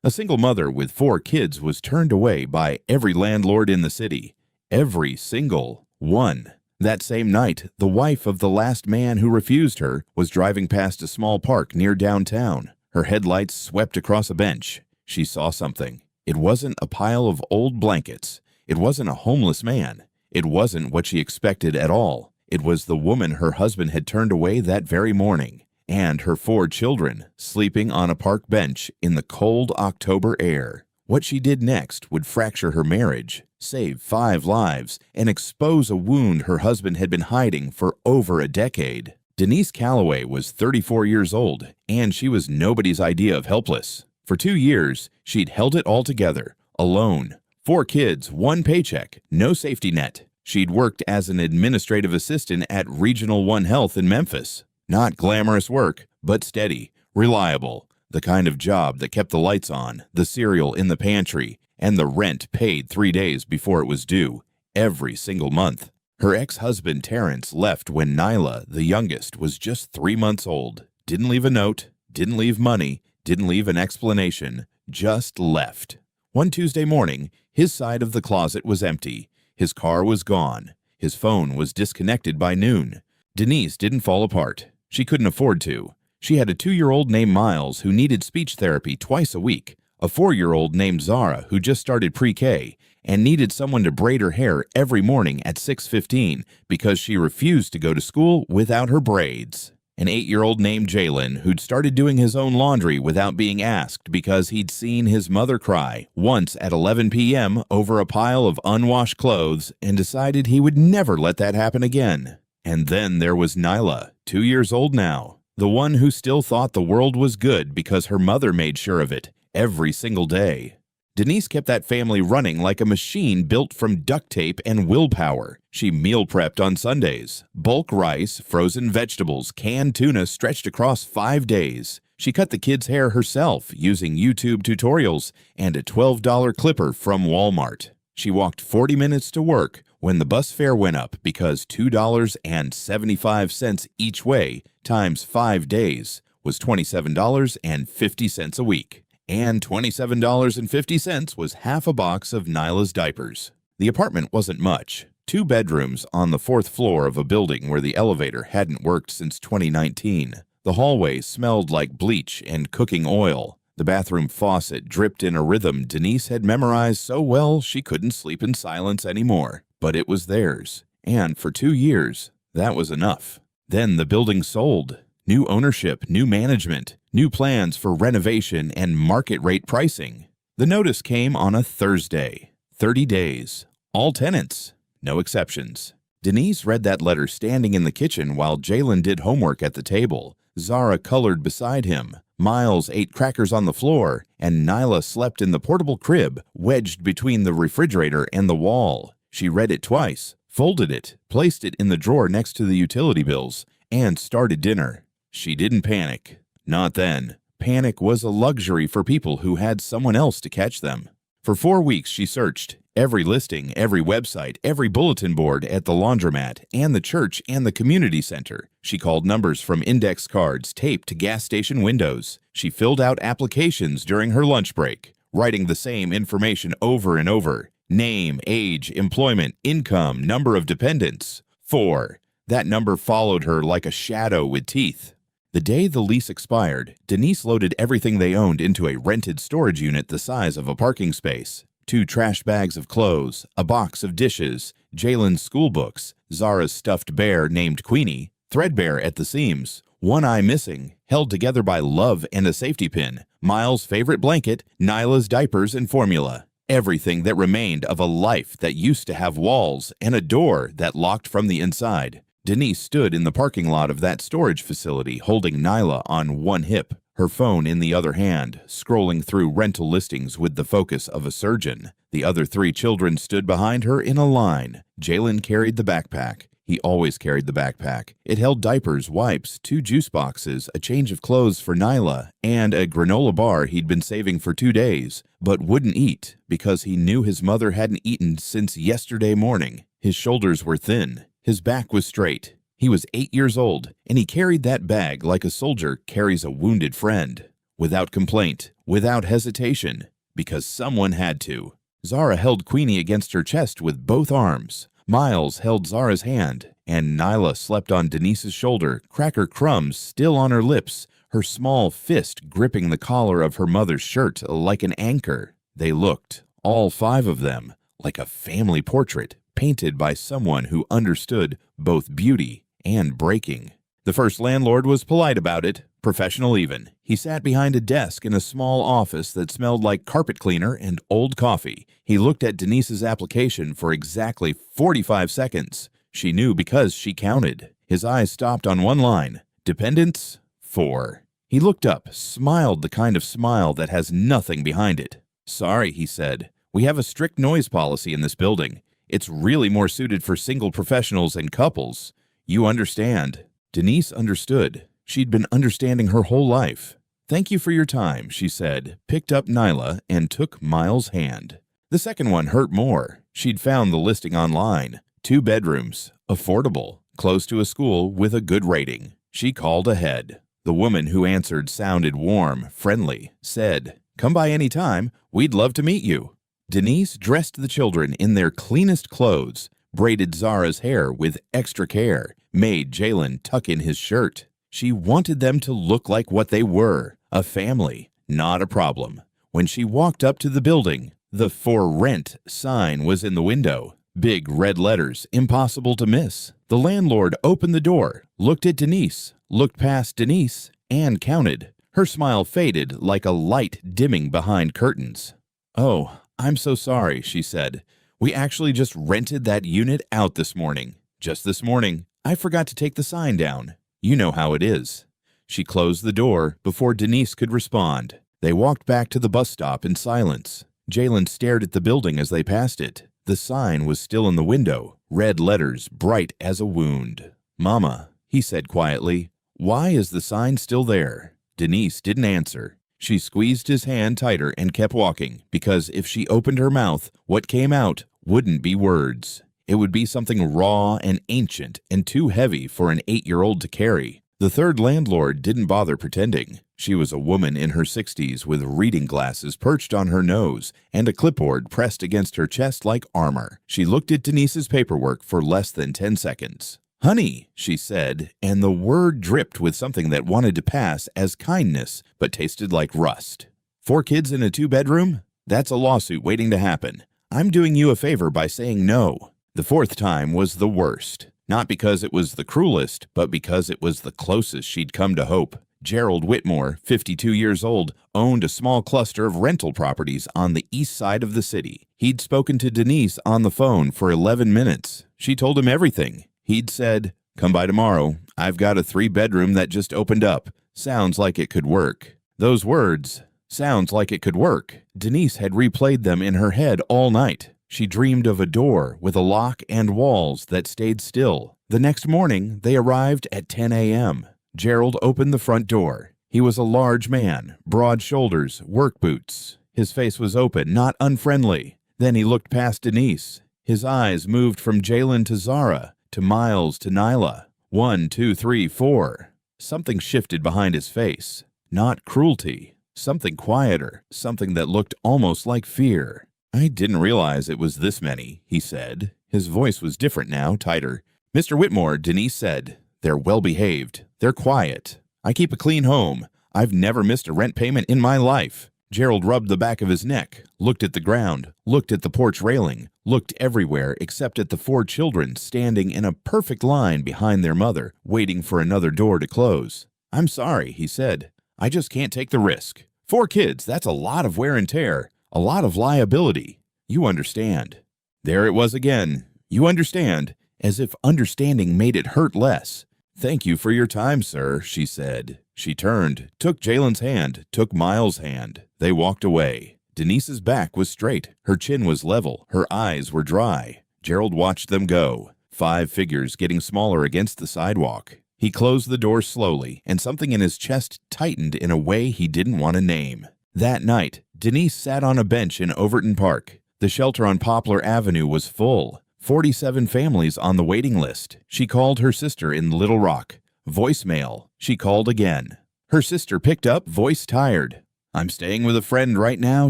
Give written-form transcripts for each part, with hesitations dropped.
A single mother with 4 kids was turned away by every landlord in the city. Every single one. That same night, the wife of the last man who refused her was driving past a small park near downtown. Her headlights swept across a bench. She saw something. It wasn't a pile of old blankets. It wasn't a homeless man. It wasn't what she expected at all. It was the woman her husband had turned away that very morning, and her 4 children sleeping on a park bench in the cold October air. What she did next would fracture her marriage, save 5 lives, and expose a wound her husband had been hiding for over a decade. Denise Calloway was 34 years old, and she was nobody's idea of helpless. For 2 years, she'd held it all together, alone. 4 kids, 1 paycheck, no safety net. She'd worked as an administrative assistant at Regional One Health in Memphis. Not glamorous work, but steady, reliable. The kind of job that kept the lights on, the cereal in the pantry, and the rent paid 3 days before it was due, every single month. Her ex-husband Terrence left when Nyla, the youngest, was just 3 months old. Didn't leave a note, didn't leave money, didn't leave an explanation, just left. One Tuesday morning, his side of the closet was empty. His car was gone. His phone was disconnected by noon. Denise didn't fall apart. She couldn't afford to. She had a 2-year-old named Miles who needed speech therapy twice a week, a 4-year-old named Zara who just started pre-K and needed someone to braid her hair every morning at 6:15 because she refused to go to school without her braids. An 8-year-old named Jalen who'd started doing his own laundry without being asked because he'd seen his mother cry once at 11 p.m. over a pile of unwashed clothes and decided he would never let that happen again. And then there was Nyla, 2 years old now, the one who still thought the world was good because her mother made sure of it every single day. Denise kept that family running like a machine built from duct tape and willpower. She meal prepped on Sundays. Bulk rice, frozen vegetables, canned tuna stretched across 5 days. She cut the kids' hair herself using YouTube tutorials and a $12 clipper from Walmart. She walked 40 minutes to work when the bus fare went up because $2.75 each way times 5 days was $27.50 a week. And $27.50 was half a box of Nyla's diapers. The apartment wasn't much. 2 bedrooms on the 4th floor of a building where the elevator hadn't worked since 2019. The hallway smelled like bleach and cooking oil. The bathroom faucet dripped in a rhythm Denise had memorized so well she couldn't sleep in silence anymore. But it was theirs. And for 2 years, that was enough. Then the building sold. New ownership, new management, new plans for renovation and market rate pricing. The notice came on a Thursday. 30 days. All tenants. No exceptions. Denise read that letter standing in the kitchen while Jalen did homework at the table. Zara colored beside him. Miles ate crackers on the floor, and Nyla slept in the portable crib wedged between the refrigerator and the wall. She read it twice, folded it, placed it in the drawer next to the utility bills, and started dinner. She didn't panic. Not then. Panic was a luxury for people who had someone else to catch them. For 4 weeks she searched. Every listing, every website, every bulletin board at the laundromat and the church and the community center. She called numbers from index cards taped to gas station windows. She filled out applications during her lunch break, writing the same information over and over. Name, age, employment, income, number of dependents. 4. That number followed her like a shadow with teeth. The day the lease expired, Denise loaded everything they owned into a rented storage unit the size of a parking space. 2 trash bags of clothes, a box of dishes, Jalen's school books, Zara's stuffed bear named Queenie, threadbare at the seams, one eye missing, held together by love and a safety pin, Miles' favorite blanket, Nyla's diapers and formula. Everything that remained of a life that used to have walls and a door that locked from the inside. Denise stood in the parking lot of that storage facility holding Nyla on one hip, her phone in the other hand, scrolling through rental listings with the focus of a surgeon. The other 3 children stood behind her in a line. Jalen carried the backpack. He always carried the backpack. It held diapers, wipes, 2 juice boxes, a change of clothes for Nyla, and a granola bar he'd been saving for 2 days, but wouldn't eat because he knew his mother hadn't eaten since yesterday morning. His shoulders were thin. His back was straight. He was 8 years old, and he carried that bag like a soldier carries a wounded friend. without complaint, without hesitation, because someone had to. Zara held Queenie against her chest with both arms. Miles held Zara's hand, and Nyla slept on Denise's shoulder, cracker crumbs still on her lips, her small fist gripping the collar of her mother's shirt like an anchor. They looked, all five of them, like a family portrait painted by someone who understood both beauty and breaking. The first landlord was polite about it, professional even. He sat behind a desk in a small office that smelled like carpet cleaner and old coffee. He looked at Denise's application for exactly 45 seconds. She knew because she counted. His eyes stopped on one line. Dependents? 4. He looked up, smiled the kind of smile that has nothing behind it. Sorry, he said. We have a strict noise policy in this building. It's really more suited for single professionals and couples. You understand. Denise understood. She'd been understanding her whole life. Thank you for your time, she said, picked up Nyla, and took Miles' hand. The second one hurt more. She'd found the listing online. 2 bedrooms, affordable, close to a school with a good rating. She called ahead. The woman who answered sounded warm, friendly, said, "Come by any time. We'd love to meet you." Denise dressed the children in their cleanest clothes, braided Zara's hair with extra care, made Jalen tuck in his shirt. She wanted them to look like what they were, a family, not a problem. When she walked up to the building, the "For Rent" sign was in the window. Big red letters, impossible to miss. The landlord opened the door, looked at Denise, looked past Denise, and counted. Her smile faded like a light dimming behind curtains. "Oh, I'm so sorry," she said. "We actually just rented that unit out this morning. Just this morning. I forgot to take the sign down. You know how it is." She closed the door before Denise could respond. They walked back to the bus stop in silence. Jalen stared at the building as they passed it. The sign was still in the window, red letters bright as a wound. "Mama," he said quietly, "why is the sign still there?" Denise didn't answer. She squeezed his hand tighter and kept walking, because if she opened her mouth, what came out wouldn't be words. It would be something raw and ancient and too heavy for an 8-year-old to carry. The third landlord didn't bother pretending. She was a woman in her 60s with reading glasses perched on her nose and a clipboard pressed against her chest like armor. She looked at Denise's paperwork for less than 10 seconds. "Honey," she said, and the word dripped with something that wanted to pass as kindness but tasted like rust. 4 kids in a 2-bedroom? That's a lawsuit waiting to happen. I'm doing you a favor by saying no. The 4th time was the worst. Not because it was the cruelest, but because it was the closest she'd come to hope. Gerald Whitmore, 52 years old, owned a small cluster of rental properties on the east side of the city. He'd spoken to Denise on the phone for 11 minutes. She told him everything. He'd said, "Come by tomorrow. I've got a 3-bedroom that just opened up. Sounds like it could work." Those words, "sounds like it could work," Denise had replayed them in her head all night. She dreamed of a door with a lock and walls that stayed still. The next morning, they arrived at 10 a.m. Gerald opened the front door. He was a large man, broad shoulders, work boots. His face was open, not unfriendly. Then he looked past Denise. His eyes moved from Jalen to Zara, to Miles to Nyla. 1, 2, 3, 4. Something shifted behind his face. Not cruelty. Something quieter. Something that looked almost like fear. "I didn't realize it was this many," he said. His voice was different now, tighter. "Mr. Whitmore," Denise said. "They're well-behaved. They're quiet. I keep a clean home. I've never missed a rent payment in my life." Gerald rubbed the back of his neck, looked at the ground, looked at the porch railing, looked everywhere except at the 4 children standing in a perfect line behind their mother, waiting for another door to close. "I'm sorry," he said. "I just can't take the risk. 4 kids, that's a lot of wear and tear. A lot of liability. You understand." There it was again. "You understand," as if understanding made it hurt less. "Thank you for your time, sir," she said. She turned, took Jalen's hand, took Miles' hand. They walked away. Denise's back was straight. Her chin was level. Her eyes were dry. Gerald watched them go. 5 figures getting smaller against the sidewalk. He closed the door slowly, and something in his chest tightened in a way he didn't want to name. That night, Denise sat on a bench in Overton Park. The shelter on Poplar Avenue was full. 47 families on the waiting list. She called her sister in Little Rock. Voicemail. She called again. Her sister picked up, voice tired. I'm staying with a friend right now,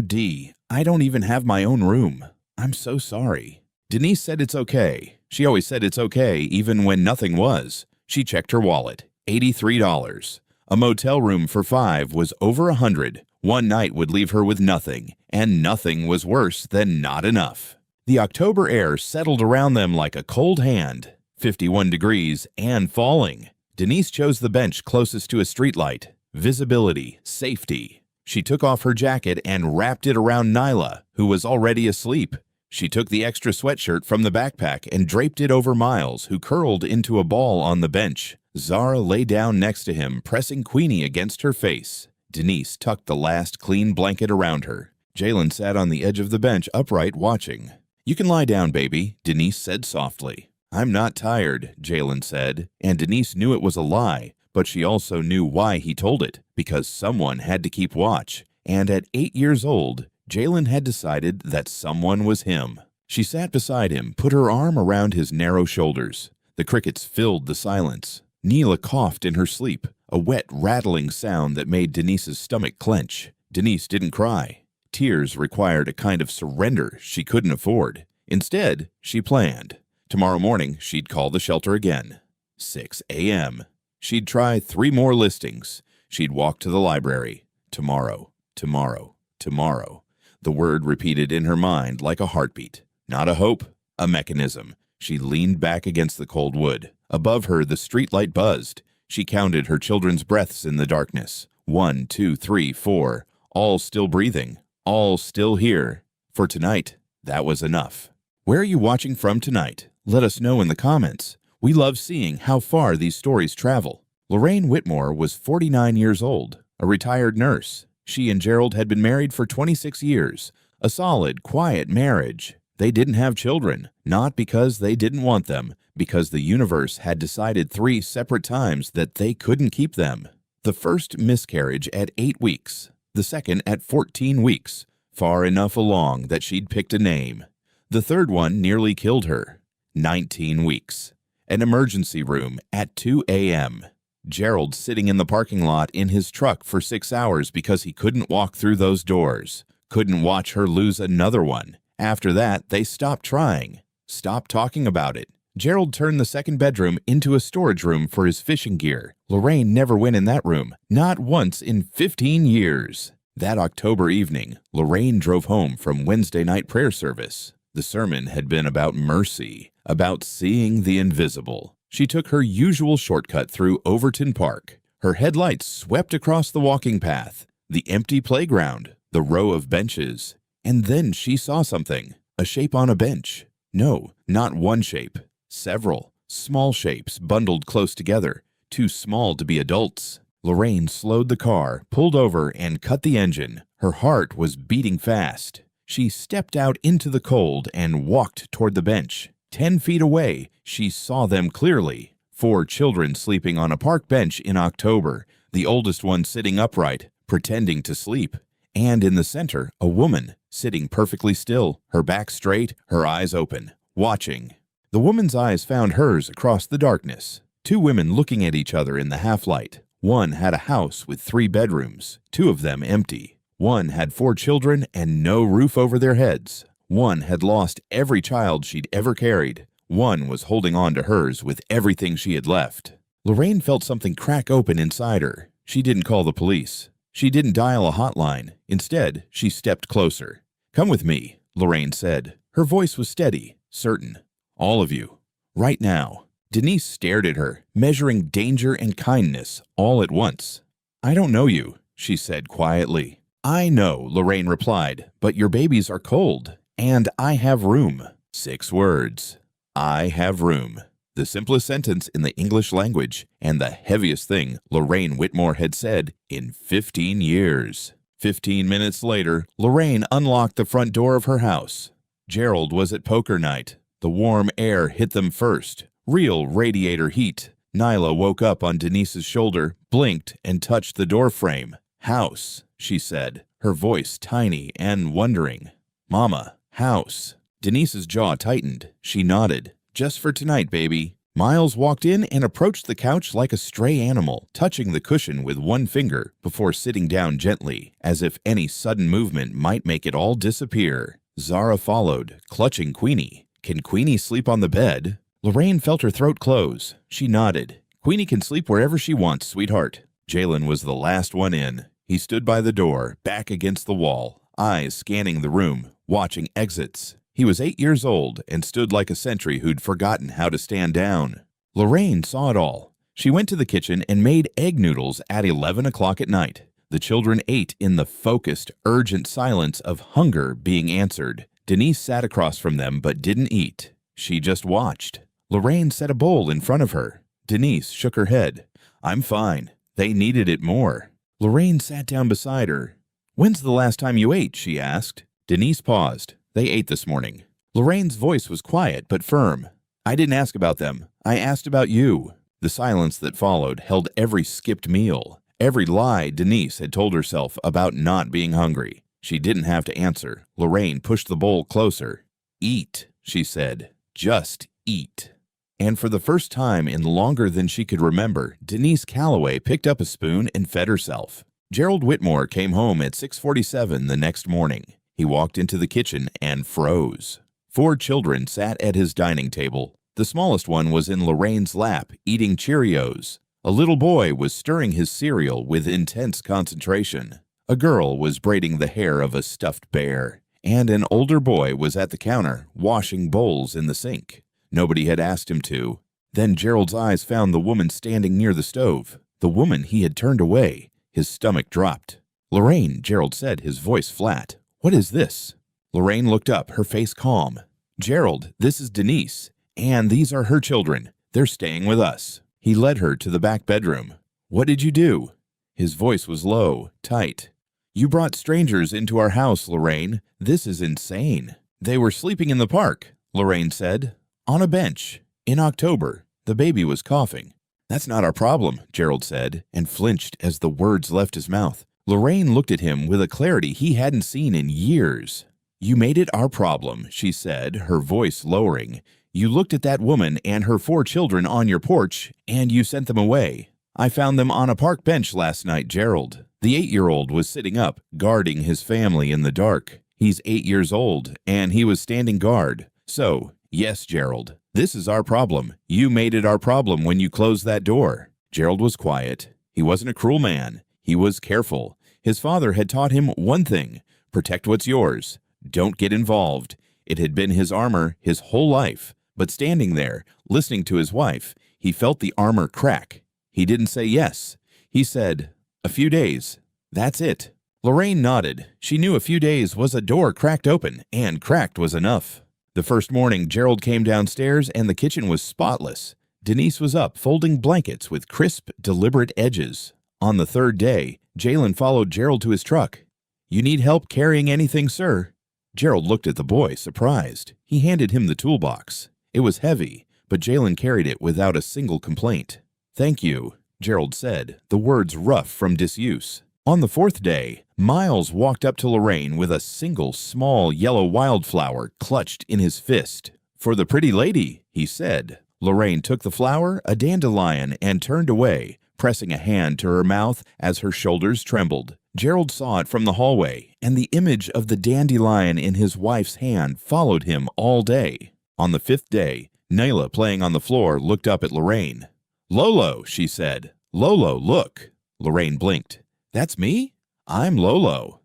Dee. I don't even have my own room. I'm so sorry. Denise said it's okay. She always said it's okay, even when nothing was. She checked her wallet. $83. A motel room for 5 was over $100. One night would leave her with nothing, and nothing was worse than not enough. The October air settled around them like a cold hand. 51 degrees and falling. Denise chose the bench closest to a streetlight. Visibility, safety. She took off her jacket and wrapped it around Nyla, who was already asleep. She took the extra sweatshirt from the backpack and draped it over Miles, who curled into a ball on the bench. Zara lay down next to him, pressing Queenie against her face. Denise tucked the last clean blanket around her. Jalen sat on the edge of the bench, upright, watching. You can lie down, baby, Denise said softly. I'm not tired, Jalen said, and Denise knew it was a lie, but she also knew why he told it, because someone had to keep watch, and at 8 years old, Jalen had decided that someone was him. She sat beside him, put her arm around his narrow shoulders. The crickets filled the silence. Neela coughed in her sleep, a wet, rattling sound that made Denise's stomach clench. Denise didn't cry. Tears required a kind of surrender she couldn't afford. Instead, she planned. Tomorrow morning, she'd call the shelter again. 6 a.m. She'd try 3 more listings. She'd walk to the library. Tomorrow, tomorrow, tomorrow. The word repeated in her mind like a heartbeat. Not a hope, a mechanism. She leaned back against the cold wood. Above her, the streetlight buzzed. She counted her children's breaths in the darkness. 1, 2, 3, 4. All still breathing. All still here. For tonight, that was enough. Where are you watching from tonight? Let us know in the comments. We love seeing how far these stories travel. Lorraine Whitmore was 49 years old, a retired nurse. She and Gerald had been married for 26 years, a solid, quiet marriage. They didn't have children, not because they didn't want them, because the universe had decided 3 separate times that they couldn't keep them. The first miscarriage at 8 weeks, the second at 14 weeks, far enough along that she'd picked a name. The third one nearly killed her. 19 weeks. An emergency room at 2 a.m. Gerald sitting in the parking lot in his truck for 6 hours because he couldn't walk through those doors. Couldn't watch her lose another one. After that, they stopped trying. Stopped talking about it. Gerald turned the second bedroom into a storage room for his fishing gear. Lorraine never went in that room. Not once in 15 years. That October evening, Lorraine drove home from Wednesday night prayer service. The sermon had been about mercy, about seeing the invisible. She took her usual shortcut through Overton Park. Her headlights swept across the walking path, the empty playground, the row of benches. And then she saw something, a shape on a bench. No, not one shape, several, small shapes bundled close together, too small to be adults. Lorraine slowed the car, pulled over, and cut the engine. Her heart was beating fast. She stepped out into the cold and walked toward the bench. 10 feet away, she saw them clearly. 4 children sleeping on a park bench in October, the oldest one sitting upright, pretending to sleep. And in the center, a woman, sitting perfectly still, her back straight, her eyes open, watching. The woman's eyes found hers across the darkness. 2 women looking at each other in the half-light. One had a house with 3 bedrooms, 2 of them empty. One had 4 children and no roof over their heads. One had lost every child she'd ever carried. One was holding on to hers with everything she had left. Lorraine felt something crack open inside her. She didn't call the police. She didn't dial a hotline. Instead, she stepped closer. Come with me, Lorraine said. Her voice was steady, certain. All of you. Right now. Denise stared at her, measuring danger and kindness all at once. I don't know you, she said quietly. I know, Lorraine replied, but your babies are cold, and I have room. 6 words. I have room. The simplest sentence in the English language, and the heaviest thing Lorraine Whitmore had said in 15 years. 15 minutes later, Lorraine unlocked the front door of her house. Gerald was at poker night. The warm air hit them first. Real radiator heat. Nyla woke up on Denise's shoulder, blinked, and touched the door frame. House, she said, her voice tiny and wondering. Mama, house. Denise's jaw tightened. She nodded. Just for tonight, baby. Miles walked in and approached the couch like a stray animal, touching the cushion with one finger before sitting down gently, as if any sudden movement might make it all disappear. Zara followed, clutching Queenie. "Can Queenie sleep on the bed?" Lorraine felt her throat close. She nodded. "Queenie can sleep wherever she wants, sweetheart." Jalen was the last one in. He stood by the door, back against the wall, eyes scanning the room, watching exits. He was 8 years old and stood like a sentry who'd forgotten how to stand down. Lorraine saw it all. She went to the kitchen and made egg noodles at 11 o'clock at night. The children ate in the focused, urgent silence of hunger being answered. Denise sat across from them but didn't eat. She just watched. Lorraine set a bowl in front of her. Denise shook her head. "I'm fine. They needed it more." Lorraine sat down beside her. "When's the last time you ate?" she asked. Denise paused. "They ate this morning." Lorraine's voice was quiet but firm. "I didn't ask about them. I asked about you." The silence that followed held every skipped meal, every lie Denise had told herself about not being hungry. She didn't have to answer. Lorraine pushed the bowl closer. "Eat," she said. "Just eat." And for the first time in longer than she could remember, Denise Calloway picked up a spoon and fed herself. Gerald Whitmore came home at 6:47 the next morning. He walked into the kitchen and froze. 4 children sat at his dining table. The smallest one was in Lorraine's lap, eating Cheerios. A little boy was stirring his cereal with intense concentration. A girl was braiding the hair of a stuffed bear. And an older boy was at the counter, washing bowls in the sink. Nobody had asked him to. Then Gerald's eyes found the woman standing near the stove. The woman he had turned away. His stomach dropped. "Lorraine," Gerald said, his voice flat. "What is this?" Lorraine looked up, her face calm. "Gerald, this is Denise, and these are her children. They're staying with us." He led her to the back bedroom. "What did you do?" His voice was low, tight. "You brought strangers into our house, Lorraine. This is insane." "They were sleeping in the park," Lorraine said. "On a bench. In October. The baby was coughing." "That's not our problem," Gerald said, and flinched as the words left his mouth. Lorraine looked at him with a clarity he hadn't seen in years. "You made it our problem," she said, her voice lowering. "You looked at that woman and her 4 children on your porch, and you sent them away. I found them on a park bench last night, Gerald." The 8-year-old was sitting up, guarding his family in the dark. He's 8 years old, and he was standing guard. "So, yes, Gerald, this is our problem. You made it our problem when you closed that door." Gerald was quiet. He wasn't a cruel man. He was careful. His father had taught him one thing: protect what's yours. Don't get involved. It had been his armor his whole life. But standing there, listening to his wife, he felt the armor crack. He didn't say yes. He said, "A few days. That's it." Lorraine nodded. She knew a few days was a door cracked open, and cracked was enough. The first morning, Gerald came downstairs and the kitchen was spotless. Denise was up, folding blankets with crisp, deliberate edges. On the 3rd day, Jalen followed Gerald to his truck. "You need help carrying anything, sir?" Gerald looked at the boy, surprised. He handed him the toolbox. It was heavy, but Jalen carried it without a single complaint. "Thank you," Gerald said, the words rough from disuse. On the 4th day, Miles walked up to Lorraine with a single small yellow wildflower clutched in his fist. "For the pretty lady," he said. Lorraine took the flower, a dandelion, and turned away, pressing a hand to her mouth as her shoulders trembled. Gerald saw it from the hallway, and the image of the dandelion in his wife's hand followed him all day. On the 5th day, Nayla, playing on the floor, looked up at Lorraine. "Lolo," she said. "Lolo, look." Lorraine blinked. "That's me? I'm Lolo."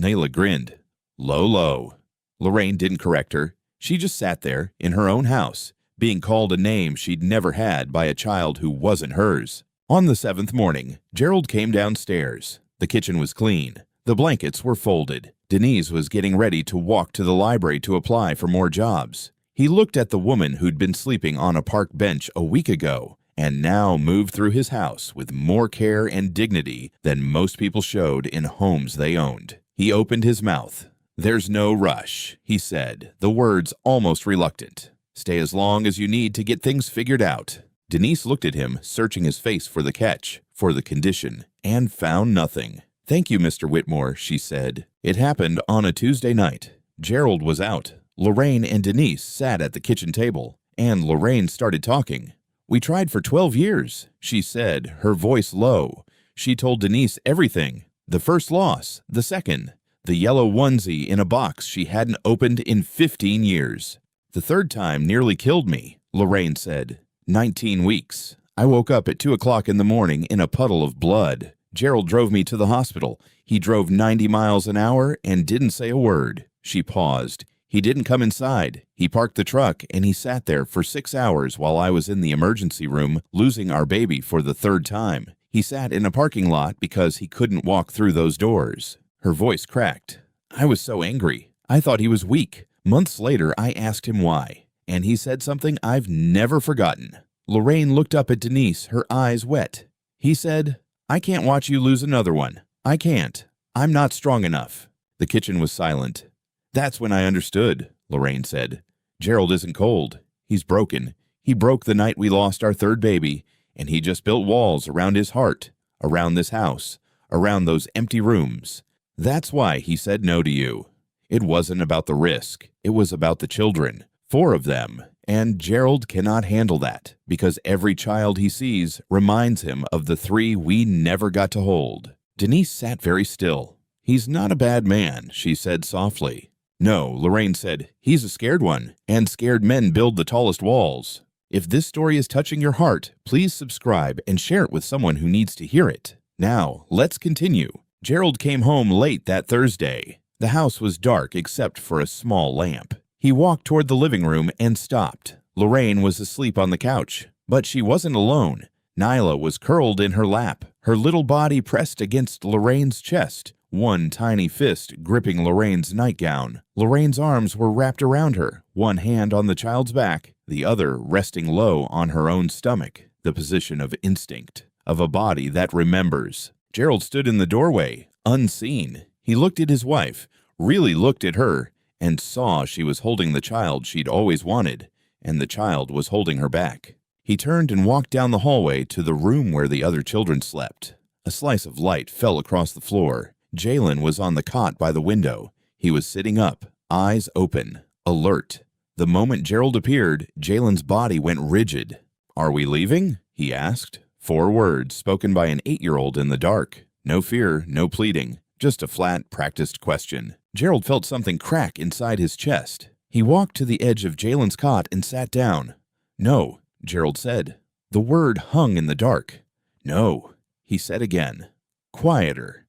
Nayla grinned. "Lolo." Lorraine didn't correct her. She just sat there, in her own house, being called a name she'd never had by a child who wasn't hers. On the 7th morning, Gerald came downstairs. The kitchen was clean. The blankets were folded. Denise was getting ready to walk to the library to apply for more jobs. He looked at the woman who'd been sleeping on a park bench a week ago and now moved through his house with more care and dignity than most people showed in homes they owned. He opened his mouth. "There's no rush," he said, the words almost reluctant. "Stay as long as you need to get things figured out." Denise looked at him, searching his face for the catch, for the condition, and found nothing. "Thank you, Mr. Whitmore," she said. It happened on a Tuesday night. Gerald was out. Lorraine and Denise sat at the kitchen table, and Lorraine started talking. We tried for 12 years, she said, her voice low. She told Denise everything. The first loss, the second, the yellow onesie in a box she hadn't opened in 15 years. The third time nearly killed me, Lorraine said. 19 weeks. I woke up at 2 o'clock in the morning in a puddle of blood. Gerald drove me to the hospital. He drove 90 miles an hour and didn't say a word. She paused. He didn't come inside. He parked the truck and he sat there for 6 hours while I was in the emergency room losing our baby for the third time. He sat in a parking lot because he couldn't walk through those doors. Her voice cracked. I was so angry. I thought he was weak. Months later, I asked him why, and he said something I've never forgotten. Lorraine looked up at Denise, her eyes wet. He said, I can't watch you lose another one. I can't. I'm not strong enough. The kitchen was silent. That's when I understood, Lorraine said. Gerald isn't cold. He's broken. He broke the night we lost our third baby, and he just built walls around his heart, around this house, around those empty rooms. That's why he said no to you. It wasn't about the risk. It was about the children. 4 of them. And Gerald cannot handle that because every child he sees reminds him of the 3 we never got to hold. Denise sat very still. He's not a bad man, she said softly. No, Lorraine said, he's a scared one, and scared men build the tallest walls. If this story is touching your heart, please subscribe and share it with someone who needs to hear it. Now, let's continue. Gerald came home late that Thursday. The house was dark except for a small lamp. He walked toward the living room and stopped. Lorraine was asleep on the couch, but she wasn't alone. Nyla was curled in her lap, her little body pressed against Lorraine's chest, one tiny fist gripping Lorraine's nightgown. Lorraine's arms were wrapped around her, one hand on the child's back, the other resting low on her own stomach, the position of instinct, of a body that remembers. Gerald stood in the doorway, unseen. He looked at his wife, really looked at her, and saw she was holding the child she'd always wanted, and the child was holding her back. He turned and walked down the hallway to the room where the other children slept. A slice of light fell across the floor. Jalen was on the cot by the window. He was sitting up, eyes open, alert. The moment Gerald appeared, Jalen's body went rigid. Are we leaving? He asked. 4 words spoken by an 8-year-old in the dark. No fear, no pleading, just a flat, practiced question. Gerald felt something crack inside his chest. He walked to the edge of Jalen's cot and sat down. No, Gerald said. The word hung in the dark. No, he said again. Quieter.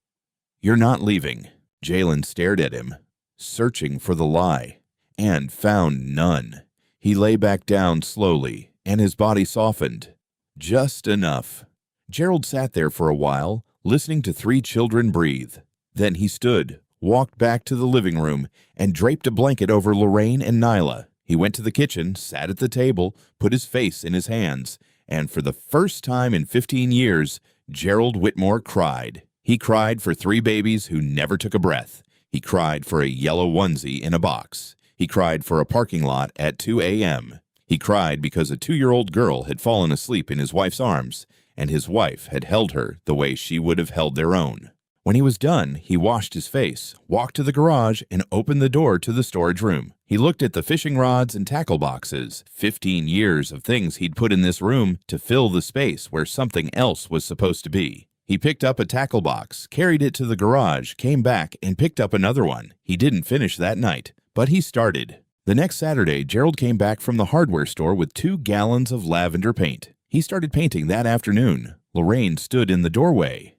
You're not leaving. Jalen stared at him, searching for the lie, and found none. He lay back down slowly, and his body softened. Just enough. Gerald sat there for a while, listening to 3 children breathe. Then he stood, walked back to the living room, and draped a blanket over Lorraine and Nyla. He went to the kitchen, sat at the table, put his face in his hands, and for the first time in 15 years, Gerald Whitmore cried. He cried for 3 babies who never took a breath. He cried for a yellow onesie in a box. He cried for a parking lot at 2 a.m. He cried because a 2-year-old girl had fallen asleep in his wife's arms, and his wife had held her the way she would have held their own. When he was done, he washed his face, walked to the garage, and opened the door to the storage room. He looked at the fishing rods and tackle boxes, 15 years of things he'd put in this room to fill the space where something else was supposed to be. He picked up a tackle box, carried it to the garage, came back, and picked up another one. He didn't finish that night, but he started. The next Saturday, Gerald came back from the hardware store with 2 gallons of lavender paint. He started painting that afternoon. Lorraine stood in the doorway.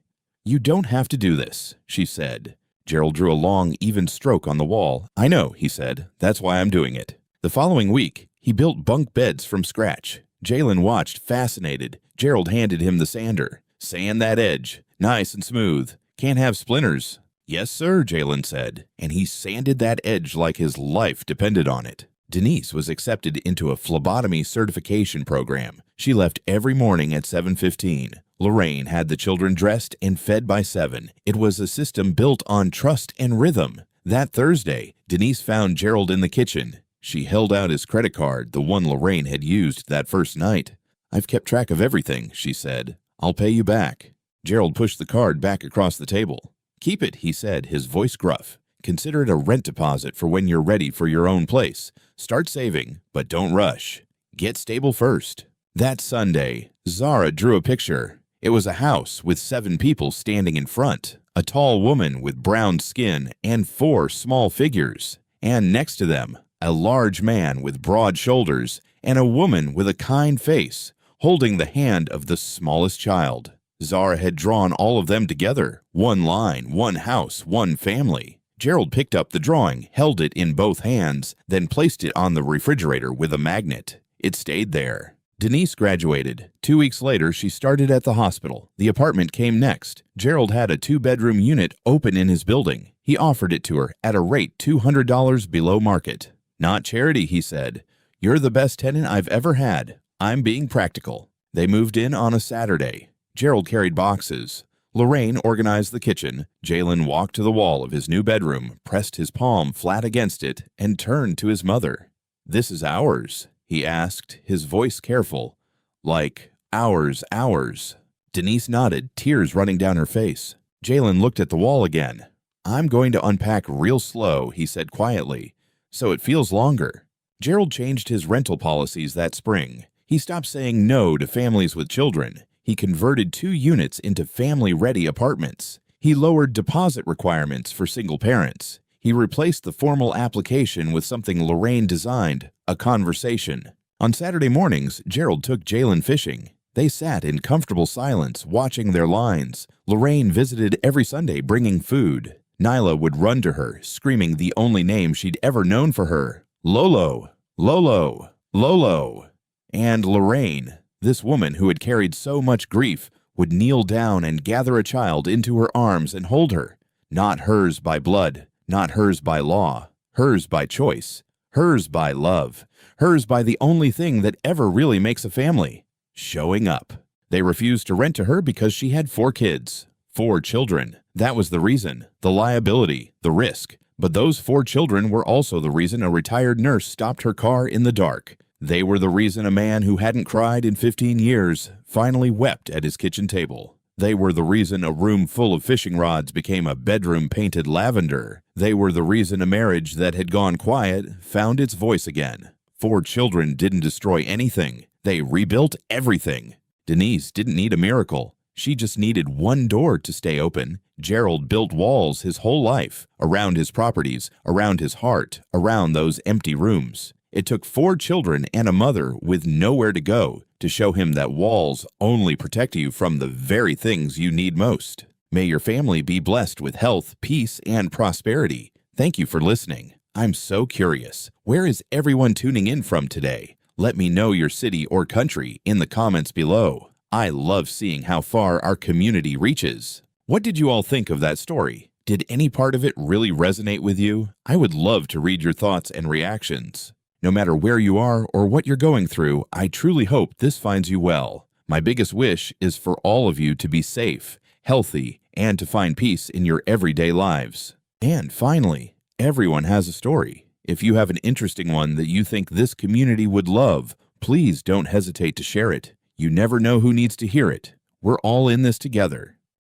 You don't have to do this, she said. Gerald drew a long, even stroke on the wall. I know, he said. That's why I'm doing it. The following week, he built bunk beds from scratch. Jalen watched, fascinated. Gerald handed him the sander. Sand that edge. Nice and smooth. Can't have splinters. Yes, sir, Jalen said. And he sanded that edge like his life depended on it. Denise was accepted into a phlebotomy certification program. She left every morning at 7:15. Lorraine had the children dressed and fed by 7. It was a system built on trust and rhythm. That Thursday, Denise found Gerald in the kitchen. She held out his credit card, the one Lorraine had used that first night. I've kept track of everything, she said. I'll pay you back. Gerald pushed the card back across the table. Keep it, he said, his voice gruff. Consider it a rent deposit for when you're ready for your own place. Start saving, but don't rush. Get stable first. That Sunday, Zara drew a picture. It was a house with 7 people standing in front, a tall woman with brown skin and 4 small figures, and next to them, a large man with broad shoulders and a woman with a kind face, holding the hand of the smallest child. Zara had drawn all of them together, one line, one house, one family. Gerald picked up the drawing, held it in both hands, then placed it on the refrigerator with a magnet. It stayed there. Denise graduated. 2 weeks later, she started at the hospital. The apartment came next. Gerald had a 2-bedroom unit open in his building. He offered it to her at a rate $200 below market. "Not charity," he said. "You're the best tenant I've ever had. I'm being practical." They moved in on a Saturday. Gerald carried boxes. Lorraine organized the kitchen. Jalen walked to the wall of his new bedroom, pressed his palm flat against it, and turned to his mother. "This is ours?" he asked, his voice careful. "Like, ours." Denise nodded, tears running down her face. Jalen looked at the wall again. "I'm going to unpack real slow," he said quietly, "so it feels longer." Gerald changed his rental policies that spring. He stopped saying no to families with children. He converted 2 units into family-ready apartments. He lowered deposit requirements for single parents. He replaced the formal application with something Lorraine designed, a conversation. On Saturday mornings, Gerald took Jalen fishing. They sat in comfortable silence, watching their lines. Lorraine visited every Sunday, bringing food. Nyla would run to her, screaming the only name she'd ever known for her, "Lolo, Lolo, Lolo." And Lorraine, this woman who had carried so much grief, would kneel down and gather a child into her arms and hold her. Not hers by blood, not hers by law, hers by choice, hers by love, hers by the only thing that ever really makes a family, showing up. They refused to rent to her because she had 4 kids, 4 children. That was the reason, the liability, the risk. But those 4 children were also the reason a retired nurse stopped her car in the dark. They were the reason a man who hadn't cried in 15 years finally wept at his kitchen table. They were the reason a room full of fishing rods became a bedroom painted lavender. They were the reason a marriage that had gone quiet found its voice again. 4 children didn't destroy anything. They rebuilt everything. Denise didn't need a miracle. She just needed one door to stay open. Gerald built walls his whole life, around his properties, around his heart, around those empty rooms. It took 4 children and a mother with nowhere to go to show him that walls only protect you from the very things you need most. May your family be blessed with health, peace, and prosperity. Thank you for listening. I'm so curious. Where is everyone tuning in from today? Let me know your city or country in the comments below. I love seeing how far our community reaches. What did you all think of that story? Did any part of it really resonate with you? I would love to read your thoughts and reactions. No matter where you are or what you're going through, I truly hope this finds you well. My biggest wish is for all of you to be safe, healthy, and to find peace in your everyday lives. And finally, everyone has a story. If you have an interesting one that you think this community would love, please don't hesitate to share it. You never know who needs to hear it. We're all in this together.